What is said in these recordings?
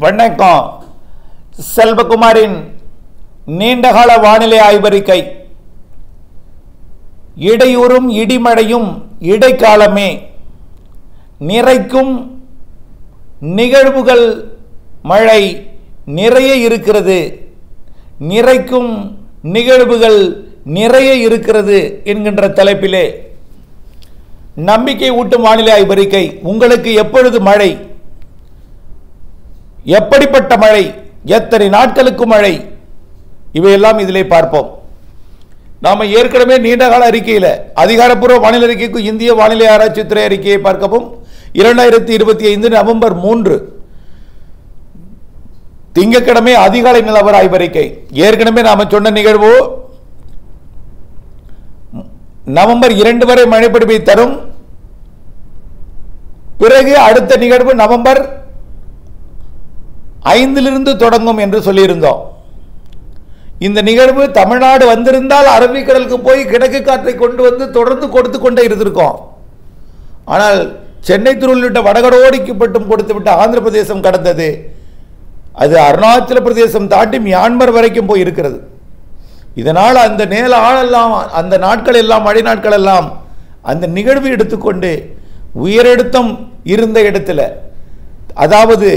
வணக்கம். செல்வகுமாரின் நீண்டகால வானிலை ஆய்வறிக்கை. இடையூறும் இடிமழையும் இடைக்காலமே. நிறைக்கும் நிகழ்வுகள் மழை நிறைய இருக்கிறது. நிறைக்கும் நிகழ்வுகள் நிறைய இருக்கிறது என்கின்ற தலைப்பிலே நம்பிக்கை ஊட்டும் வானிலை ஆய்வறிக்கை. உங்களுக்கு எப்பொழுது மழை, எப்படிப்பட்ட மழை, எத்தனை நாட்களுக்கு மழை, இவையெல்லாம் இதிலே பார்ப்போம். நாம ஏற்கனவே நீண்டகால அறிக்கையில் அதிகாரப்பூர்வ வானிலை அறிக்கைக்கு இந்திய வானிலை ஆராய்ச்சித்துறை அறிக்கையை பார்க்கவும். 2025 நவம்பர் 3 திங்கட்கிழமை அதிகாலை நிலவர ஆய்வறிக்கை. ஏற்கனவே நாம சொன்ன நிகழ்வு நவம்பர் 2 வரை மழைப்பொழிவை தரும். பிறகு அடுத்த நிகழ்வு நவம்பர் 5 தொடங்கும் என்று சொல்லியிருந்தோம். இந்த நிகழ்வு தமிழ்நாடு வந்திருந்தால் அரபிக்கடலுக்கு போய் கிழக்கு காற்றை கொண்டு வந்து தொடர்ந்து கொடுத்து கொண்டே இருந்திருக்கோம். ஆனால் சென்னை திருவள்ளுவிட்ட வடகடோடிக்கு மட்டும் கொடுத்து விட்டு ஆந்திர பிரதேசம் கடந்தது. அது அருணாச்சல பிரதேசம் தாண்டி மியான்மர் வரைக்கும் போய் இருக்கிறது. இதனால் அந்த நேர ஆளெல்லாம், அந்த நாட்கள் எல்லாம், மழை நாட்கள் எல்லாம் அந்த நிகழ்வு எடுத்துக்கொண்டு உயரழுத்தம் இருந்த இடத்துல, அதாவது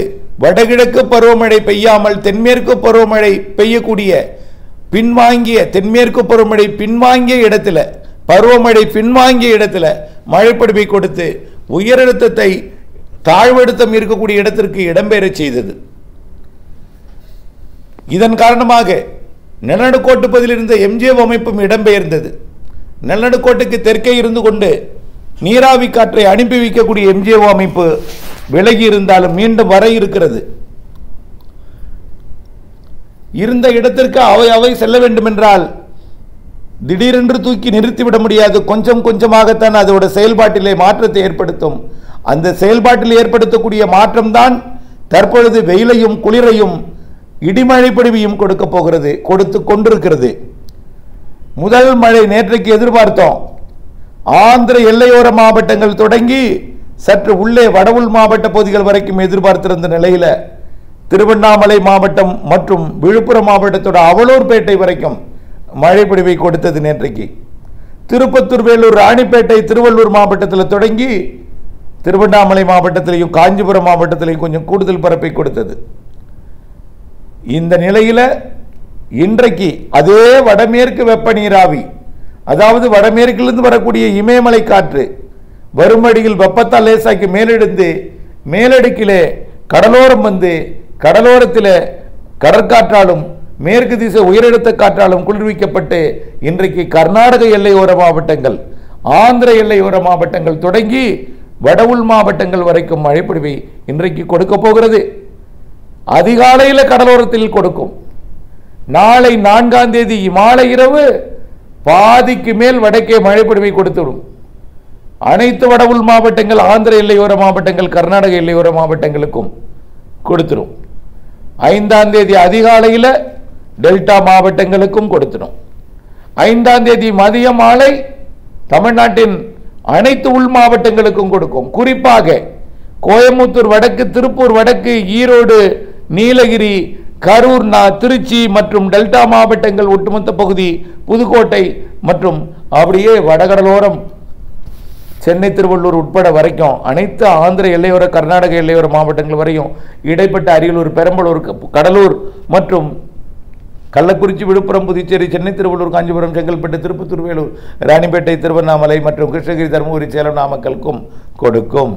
வடகிழக்கு பருவமழை பெய்யாமல் தென்மேற்கு பருவமழை பெய்யக்கூடிய பின்வாங்கிய, தென்மேற்கு பருவமழை பின்வாங்கிய இடத்துல, பருவமழை பின்வாங்கிய இடத்துல மழைப்பொழிவை கொடுத்து உயரழுத்தத்தை தாழ்வழுத்தம் இருக்கக்கூடிய இடத்திற்கு இடம்பெற செய்தது. இதன் காரணமாக நிலநடுக்கோட்டு பகுதியில் இருந்த எம்ஜிஎம் அமைப்பும் இடம்பெயர்ந்தது. நிலநடுக்கோட்டுக்கு தெற்கே இருந்து கொண்டு நீராவி காற்றை அனுப்பி வைக்கக்கூடிய எம்ஜிஎம் அமைப்பு விலகி இருந்தாலும் மீண்டும் வர இருக்கிறது. இருந்த இடத்திற்கு அவை செல்ல வேண்டும் என்றால் திடீரென்று தூக்கி நிறுத்திவிட முடியாது. கொஞ்சம் கொஞ்சமாகத்தான் அதோட செயல்பாட்டிலே மாற்றத்தை ஏற்படுத்தும். அந்த செயல்பாட்டில் ஏற்படுத்தக்கூடிய மாற்றம்தான் தற்பொழுது வெயிலையும் குளிரையும் இடிமழை பொழிவையும் கொடுக்க போகிறது, கொடுத்து கொண்டிருக்கிறது. முதல் மழை நேற்றைக்கு எதிர்பார்த்தோம். ஆந்திர எல்லையோர மாவட்டங்கள் தொடங்கி சற்று உள்ளே வடவுள் மாவட்ட பகுதிகள் வரைக்கும் எதிர்பார்த்திருந்த நிலையில திருவண்ணாமலை மாவட்டம் மற்றும் விழுப்புரம் மாவட்டத்தோட அவலூர்பேட்டை வரைக்கும் மழை பொழிவை கொடுத்தது நேற்றைக்கு. திருப்பத்தூர், வேலூர், ராணிப்பேட்டை, திருவள்ளூர் மாவட்டத்தில் தொடங்கி திருவண்ணாமலை மாவட்டத்திலையும் காஞ்சிபுரம் மாவட்டத்திலையும் கொஞ்சம் கூடுதல் பரப்பை கொடுத்தது. இந்த நிலையில் இன்றைக்கு அதே வடமேற்கு வெப்ப நீராவி, அதாவது வடமேற்கிலிருந்து வரக்கூடிய இமயமலை காற்று வரும் வழியில் வெப்பத்தால் லேசாக்கி மேலெடுத்து மேலடுக்கிலே கடலோரம் வந்து கடலோரத்தில் கடற்காற்றாலும் மேற்கு திசை உயரழுத்த காற்றாலும் குளிர்விக்கப்பட்டு இன்றைக்கு கர்நாடக எல்லையோர மாவட்டங்கள், ஆந்திர எல்லையோர மாவட்டங்கள் தொடங்கி வடவுள் மாவட்டங்கள் வரைக்கும் மழைப்பொழிவை இன்றைக்கு கொடுக்க போகிறது. அதிகாலையில் கடலோரத்தில் கொடுக்கும். நாளை 4ஆம் தேதி மாலை இரவு பாதிக்கு மேல் வடக்கே மழைப்பொழிவை கொடுத்துடும். அனைத்து வடவுள் மாவட்டங்கள், ஆந்திர எல்லையோர மாவட்டங்கள், கர்நாடக எல்லையோர மாவட்டங்களுக்கும் கொடுத்துடும். 5ஆம் தேதி அதிகாலையில் டெல்டா மாவட்டங்களுக்கும் கொடுத்துடும். 5ஆம் தேதி மதிய மாலை தமிழ்நாட்டின் அனைத்து உள் மாவட்டங்களுக்கும் கொடுக்கும். குறிப்பாக கோயம்புத்தூர் வடக்கு, திருப்பூர் வடக்கு, ஈரோடு, நீலகிரி, கரூர், திருச்சி மற்றும் டெல்டா மாவட்டங்கள் ஒட்டுமொத்த பகுதி, புதுக்கோட்டை மற்றும் அப்படியே வடகடலோரம் சென்னை திருவள்ளூர் உட்பட வரைக்கும் அனைத்து ஆந்திர எல்லையோர கர்நாடக எல்லையோர மாவட்டங்கள் வரையும் இடைப்பட்ட அரியலூர், பெரம்பலூர், கடலூர் மற்றும் கள்ளக்குறிச்சி, விழுப்புரம், புதுச்சேரி, சென்னை திருவள்ளூர், காஞ்சிபுரம், செங்கல்பட்டு, திருப்பத்தூர், வேலூர், ராணிப்பேட்டை, திருவண்ணாமலை மற்றும் கிருஷ்ணகிரி, தருமபுரி, சேலம், நாமக்கலுக்கும் கொடுக்கும்.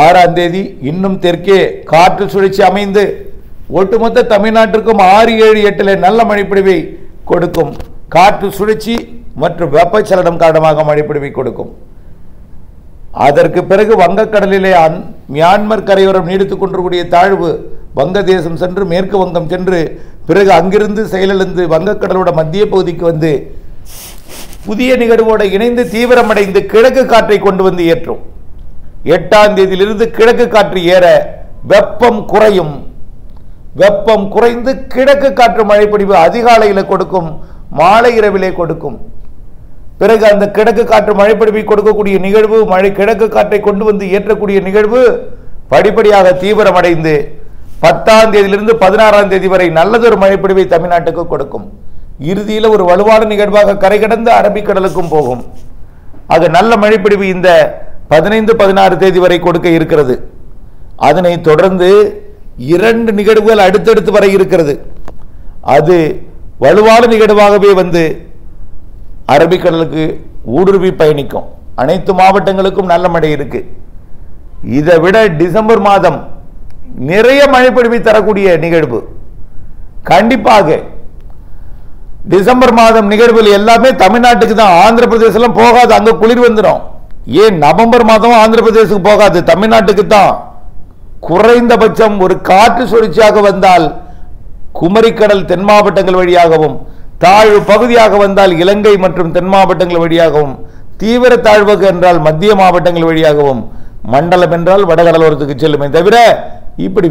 6ஆம் தேதி இன்னும் தெற்கே காற்று சுழற்சி அமைந்து ஒட்டுமொத்த தமிழ்நாட்டிற்கும் 6, 7, 8 நல்ல மழைப்பொழிவை கொடுக்கும். காற்று சுழற்சி மற்றும் வெப்பச்சலனம் காரணமாக மழைப்பொழிவை கொடுக்கும். அதற்கு பிறகு வங்கக்கடலிலே மியான்மர் கரையோரம் நீடித்துக் கொண்டிருக்கூடிய தாழ்வு வங்கதேசம் சென்று மேற்கு வங்கம் சென்று பிறகு அங்கிருந்து செயலிழந்து வங்கக்கடலோட மத்திய பகுதிக்கு வந்து புதிய நிகழ்வோடு இணைந்து தீவிரமடைந்து கிழக்கு காற்றை கொண்டு வந்து ஏற்றும். 8ஆம் தேதியிலிருந்து கிழக்கு காற்று ஏற வெப்பம் குறையும். வெப்பம் குறைந்து கிழக்கு காற்று மழைப்பொழிவு அதிகாலையில் கொடுக்கும், மாலை இரவிலே கொடுக்கும். பிறகு அந்த கிழக்கு காற்று மழைப்பொழிவை கொடுக்கக்கூடிய நிகழ்வு, கிழக்கு காற்றை கொண்டு வந்து ஏற்றக்கூடிய நிகழ்வு படிப்படியாக தீவிரமடைந்து 10ஆம் தேதியிலிருந்து 16ஆம் தேதி வரை நல்லதொரு மழைப்பொழிவை தமிழ்நாட்டுக்கு கொடுக்கும். இறுதியில் ஒரு வலுவான நிகழ்வாக கரை கடந்து அரபிக்கடலுக்கும் போகும். ஆக நல்ல மழைப்பொழிவு இந்த 15, 16 தேதி வரை கொடுக்க இருக்கிறது. அதனை தொடர்ந்து 2 நிகழ்வுகள் அடுத்தடுத்து வரை இருக்கிறது. அது வலுவான நிகழ்வாகவே வந்து அரபிக்கடலுக்கு ஊடுருவி பயணிக்கும். அனைத்து மாவட்டங்களுக்கும் நல்ல மழை இருக்கு. இதை விட டிசம்பர் மாதம் நிறைய மழைப்பொழிவை தரக்கூடிய நிகழ்வு. கண்டிப்பாக டிசம்பர் மாதம் நிகழ்வுகள் எல்லாமே தமிழ்நாட்டுக்கு தான். ஆந்திர பிரதேசம் போகாது, அங்க குளிர் வந்துடும். ஏன் நவம்பர் மாதம் ஆந்திர பிரதேசத்துக்கு போகாது, தமிழ்நாட்டுக்கு தான். குறைந்தபட்சம் ஒரு காற்று சுழற்சியாக வந்தால் குமரிக்கடல் தென் மாவட்டங்கள் வழியாகவும், தாழ்வு பகுதியாக வந்தால் இலங்கை மற்றும் தென் மாவட்டங்கள் வழியாகவும், தீவிர தாழ்வு என்றால் மத்திய மாவட்டங்கள் வழியாகவும், மண்டலம் என்றால் வடகடலோரத்துக்கு செல்லுமே தவிர இப்படி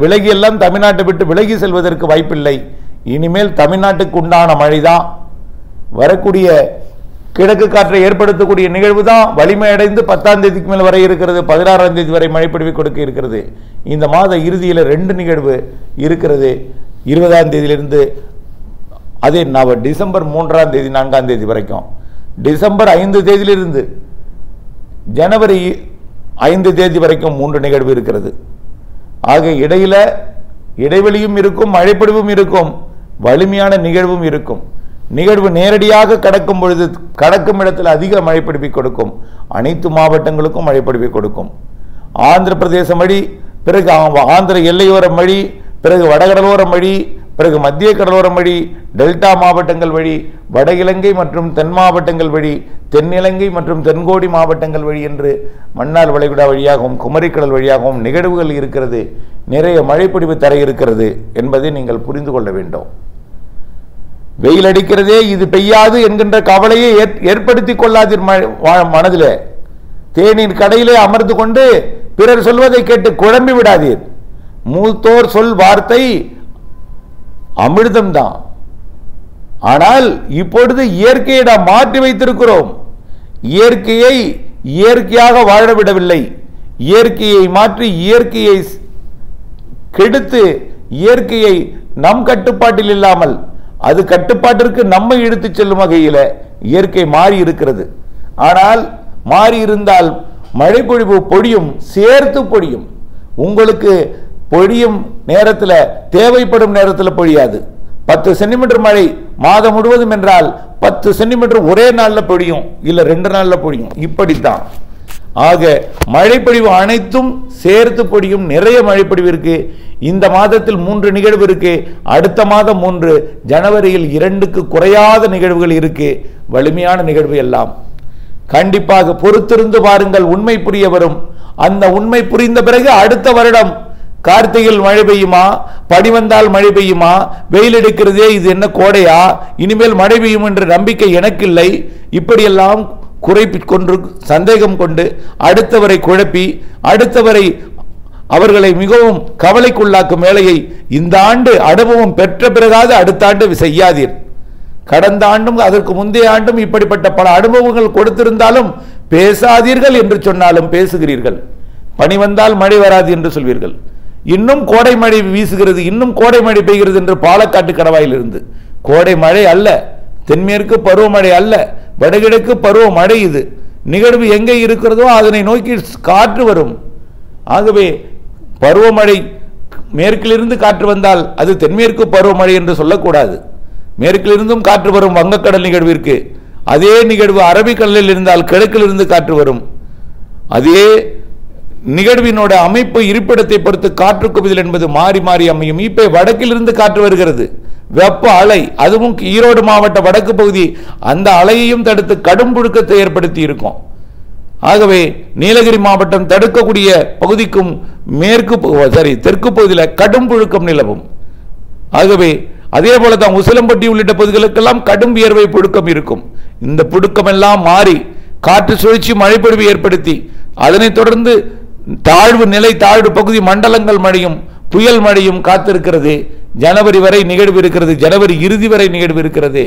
விலகி எல்லாம் தமிழ்நாட்டை விட்டு விலகி செல்வதற்கு வாய்ப்பில்லை. இனிமேல் தமிழ்நாட்டுக்கு உண்டான மழைதான். வரக்கூடிய கிழக்கு காற்றை ஏற்படுத்தக்கூடிய நிகழ்வு தான் வலிமை அடைந்து 10ஆம் தேதிக்கு மேல் வரை இருக்கிறது. 16ஆம் தேதி வரை மழைப்பொழிவை கொடுக்க இருக்கிறது. இந்த மாத இறுதியில் 2 நிகழ்வு இருக்கிறது. 20ஆம் தேதியிலிருந்து அதே டிசம்பர் 3ஆம் தேதி 4ஆம் தேதி வரைக்கும், டிசம்பர் 5 தேதியிலிருந்து ஜனவரி 5 தேதி வரைக்கும் 3 நிகழ்வு இருக்கிறது. ஆக இடைவெளியும் இருக்கும், மழைப்பொழிவும் இருக்கும், வலிமையான நிகழ்வும் இருக்கும். நிகழ்வு நேரடியாக கடக்கும் பொழுது கடக்கும் இடத்தில் அதிக மழைப்பொழிவை கொடுக்கும். அனைத்து மாவட்டங்களுக்கும் மழைப்பொழிவை கொடுக்கும். ஆந்திர பிரதேசம் வழி, பிறகு ஆந்திர எல்லையோரம் வழி, பிறகு வடகடலோரம் வழி, பிறகு மத்திய கடலோரம் வழி, டெல்டா மாவட்டங்கள் வழி, வட இலங்கை மற்றும் தென் மாவட்டங்கள் வழி, தென்னிலங்கை மற்றும் தென்கோடி மாவட்டங்கள் வழி என்று மன்னார் வளைகுடா வழியாகவும் குமரிக்கடல் வழியாகவும் நிகழ்வுகள் இருக்கிறது. நிறைய மழைப்பொழிவு தர இருக்கிறது என்பதை நீங்கள் புரிந்து கொள்ள வேண்டும். வெயில் அடிக்கிறதே, இது பெய்யாது என்கின்ற கவலையை ஏற்படுத்தி கொள்ளாதீர் மனதில். தேநீர் கடையிலே அமர்ந்து கொண்டு பிறர் சொல்வதை கேட்டு குழம்பி விடாதீர். மூத்தோர் சொல் வார்த்தை அமிர்தம்தான். ஆனால் இப்பொழுது இயற்கையை நாம் மாற்றி வைத்திருக்கிறோம். இயற்கையை இயற்கையாக வாழவிடவில்லை. இயற்கையை மாற்றி இயற்கையை கெடுத்து இயற்கையை நம் கட்டுப்பாட்டில் இல்லாமல் அது கட்டுப்பாட்டிற்கு நம்மை இழுத்துச் செல்லும் வகையில் இயற்கை மாறி இருக்கிறது. ஆனால் மாறி இருந்தால் மழை பொழியும், சேர்த்து பொழியும். உங்களுக்கு பொழியும் நேரத்தில், தேவைப்படும் நேரத்தில் பொழியாது. 10 சென்டிமீட்டர் மழை மாதம் முழுவதும் என்றால் 10 சென்டிமீட்டர் ஒரே நாளில் பொழியும், இல்லை 2 நாளில் பொழியும். இப்படித்தான். ஆக மழைப்பொழிவு அனைத்தும் சேர்த்து பொழியும். நிறைய மழைப்பொழிவு இருக்கு. இந்த மாதத்தில் 3 நிகழ்வு இருக்கு. அடுத்த மாதம் 3, ஜனவரியில் 2க்கு குறையாத நிகழ்வுகள் இருக்கு. வலிமையான நிகழ்வு எல்லாம். கண்டிப்பாக பொறுத்திருந்து பாருங்கள், உண்மை புரிய வரும். அந்த உண்மை புரிந்த பிறகு அடுத்த வருடம் கார்த்திகையில் மழை பெய்யுமா, பனி வந்தால் மழை பெய்யுமா, வெயில் எடுக்கிறதே இது என்ன கோடையா, இனிமேல் மழை பெய்யும் என்ற நம்பிக்கை எனக்கு இல்லை, இப்படியெல்லாம் குறைப்பிற்கொண்டு சந்தேகம் கொண்டு அடுத்தவரை குழப்பி அடுத்தவரை அவர்களை மிகவும் கவலைக்குள்ளாக்கும் வேலையை இந்த ஆண்டு அனுபவம் பெற்ற பிறகாவது அடுத்த ஆண்டு செய்யாதீர். கடந்த ஆண்டும் அதற்கு முந்தைய ஆண்டும் இப்படிப்பட்ட பல அனுபவங்கள் கொடுத்திருந்தாலும் பேசாதீர்கள் என்று சொன்னாலும் பேசுகிறீர்கள். பனி வந்தால் மழை வராது என்று சொல்வீர்கள். இன்னும் கோடை மழை வீசுகிறது, இன்னும் கோடை மழை பெய்கிறது என்று பாலக்காட்டு கணவாயில் இருந்து. கோடை மழை அல்ல, தென்மேற்கு பருவமழை அல்ல, வடகிழக்கு பருவமழை. இது நிகழ்வு எங்கே இருக்கிறதோ அதனை நோக்கி காற்று வரும். ஆகவே பருவமழை மேற்கிலிருந்து காற்று வந்தால் அது தென்மேற்கு பருவமழை என்று சொல்லக்கூடாது. மேற்கிலிருந்தும் காற்று வரும் வங்கக்கடல் நிகழ்விற்கு. அதே நிகழ்வு அரபிக்கடலில் இருந்தால் கிழக்கிலிருந்து காற்று வரும். அதே நிகழ்வினோட அமைப்பு இருப்பிடத்தை பொறுத்து காற்று குவிதல் என்பது மாறி மாறி அமையும். இப்ப வடக்கிலிருந்து காற்று வருகிறது, வெப்ப அலை, அதுவும் ஈரோடு மாவட்ட வடக்கு பகுதி, அந்த அலையையும் தடுத்து கடும் புழுக்கத்தை ஏற்படுத்தி இருக்கும். ஆகவே நீலகிரி மாவட்டம் தடுக்கக்கூடிய பகுதிக்கும் தெற்கு பகுதியில் கடும் புழுக்கம் நிலவும். ஆகவே அதே போலதான் உசிலம்பட்டி உள்ளிட்ட பகுதிகளுக்கெல்லாம் கடும் வியர்வை புழுக்கம் இருக்கும். இந்த புழுக்கம் எல்லாம் மாறி காற்று சுழற்சி மழைப்பொழிவு ஏற்படுத்தி அதனைத் தொடர்ந்து தாழ்வு பகுதி மண்டலங்கள் மழையும் புயல் மழையும் காத்திருக்கிறது. ஜனவரி வரை நிகழ்வு இருக்கிறது, ஜனவரி இறுதி வரை நிகழ்வு இருக்கிறது.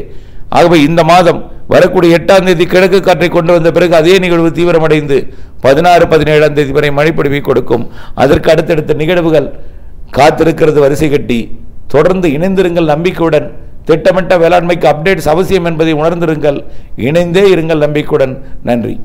ஆகவே இந்த மாதம் வரக்கூடிய 8ஆம் தேதி கிழக்கு காற்றை கொண்டு வந்த பிறகு அதே நிகழ்வு தீவிரமடைந்து 16, 17ஆம் தேதி வரை மழைப்பொழிவை கொடுக்கும். அதற்கு அடுத்தடுத்த நிகழ்வுகள் காத்திருக்கிறது வரிசை கட்டி. தொடர்ந்து இணைந்திருங்கள் நம்பிக்கையுடன். திட்டமிட்ட வேளாண்மைக்கு அப்டேட்ஸ் அவசியம் என்பதை உணர்ந்திருங்கள். இணைந்தே இருங்கள் நம்பிக்கையுடன். நன்றி.